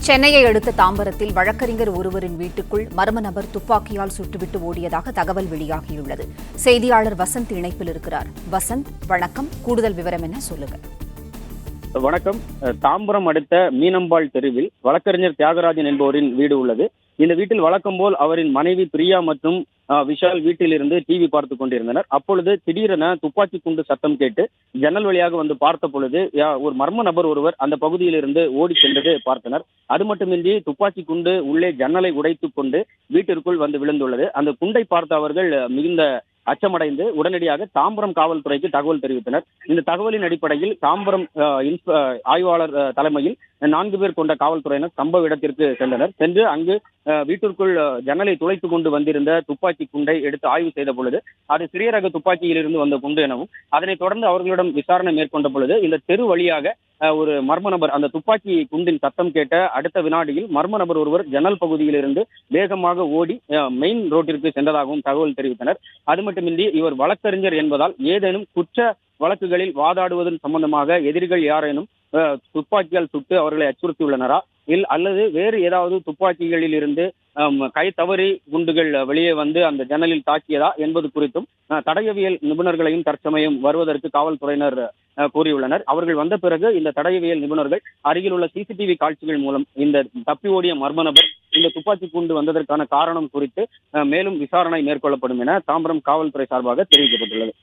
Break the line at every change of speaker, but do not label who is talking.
சென்னையை அடுத்த தாம்பரத்தில் வழக்கறிஞர் ஒருவரின் வீட்டுக்குள் மர்ம நபர் துப்பாக்கியால் சுட்டுவிட்டு ஓடியதாக தகவல் வெளியாகியுள்ளது. செய்தியாளர் வசந்த் இணைப்பில் இருக்கிறார். வசந்த், வணக்கம். கூடுதல் விவரம் என்ன, சொல்லுங்க.
வணக்கம். தாம்பரம் அடுத்த மீனம்பாள் தெருவில் வழக்கறிஞர் தியாகராஜன் என்பவரின் வீடு உள்ளது. இந்த வீட்டில் வழக்கம் போல் அவரின் மனைவி பிரியா மற்றும் விஷால் வீட்டிலிருந்து டிவி பார்த்து கொண்டிருந்தனர். அப்பொழுது திடீரென துப்பாக்கி குண்டு சத்தம் கேட்டு ஜன்னல் வழியாக வந்து பார்த்த பொழுது ஒரு மர்ம நபர் ஒருவர் அந்த பகுதியிலிருந்து ஓடி சென்றது பார்த்தனர். அது மட்டுமின்றி துப்பாக்கி குண்டு உள்ளே ஜன்னலை உடைத்துக் கொண்டு வீட்டிற்குள் வந்து விழுந்துள்ளது. அந்த குண்டை பார்த்த அவர்கள் மிகுந்த அச்சமடைந்து உடனடியாக தாம்பரம் காவல்துறைக்கு தகவல் தெரிவித்தனர். இந்த தகவலின் அடிப்படையில் தாம்பரம் ஆய்வாளர் தலைமையில் 4 பேர் கொண்ட காவல்துறையினர் சம்பவ இடத்திற்கு சென்றனர். சென்று அங்கு வீட்டிற்குள் ஜன்னலை துளைத்துக் கொண்டு வந்திருந்த துப்பாக்கி குண்டை எடுத்து ஆய்வு செய்த பொழுது அது சிறிய ரக துப்பாக்கியிலிருந்து வந்த குண்டு எனவும், அதனைத் தொடர்ந்து அவர்களிடம் விசாரணை மேற்கொண்ட பொழுது இந்த தெரு வழியாக ஒரு மர்ம நபர் அந்த துப்பாக்கி குண்டின் சத்தம் கேட்ட அடுத்த வினாடியில் மர்ம நபர் ஒருவர் ஜன்னல் பகுதியிலிருந்து வேகமாக ஓடி மெயின் ரோட்டிற்கு சென்றதாகவும் தகவல் தெரிவித்தனர். அது மட்டுமின்றி இவர் வழக்கறிஞர் என்பதால் ஏதேனும் குற்ற வழக்குகளில் வாதாடுவதன் சம்பந்தமாக எதிரிகள் யாரேனும் துப்பாக்கியால் சுட்டு அவர்களை அச்சுறுத்தியுள்ளனரா, அல்லது வேறு ஏதாவது துப்பாக்கிகளில் இருந்து கை தவறி குண்டுகள் வெளியே வந்து அந்த ஜன்னலில் தாக்கியதா என்பது குறித்தும் தடயவியல் நிபுணர்களையும் தற்சமயம் வருவதற்கு காவல்துறையினர் கூறியுள்ளனர். அவர்கள் வந்த பிறகு இந்த தடயவியல் நிபுணர்கள் அருகில் உள்ள சிசிடிவி காட்சிகள் மூலம் இந்த தப்பி ஓடிய மர்ம நபர் இந்த துப்பாக்கி குண்டு வந்ததற்கான காரணம் குறித்து மேலும் விசாரணை மேற்கொள்ளப்படும் என தாம்பரம் காவல்துறை சார்பாக தெரிவிக்கப்பட்டுள்ளது.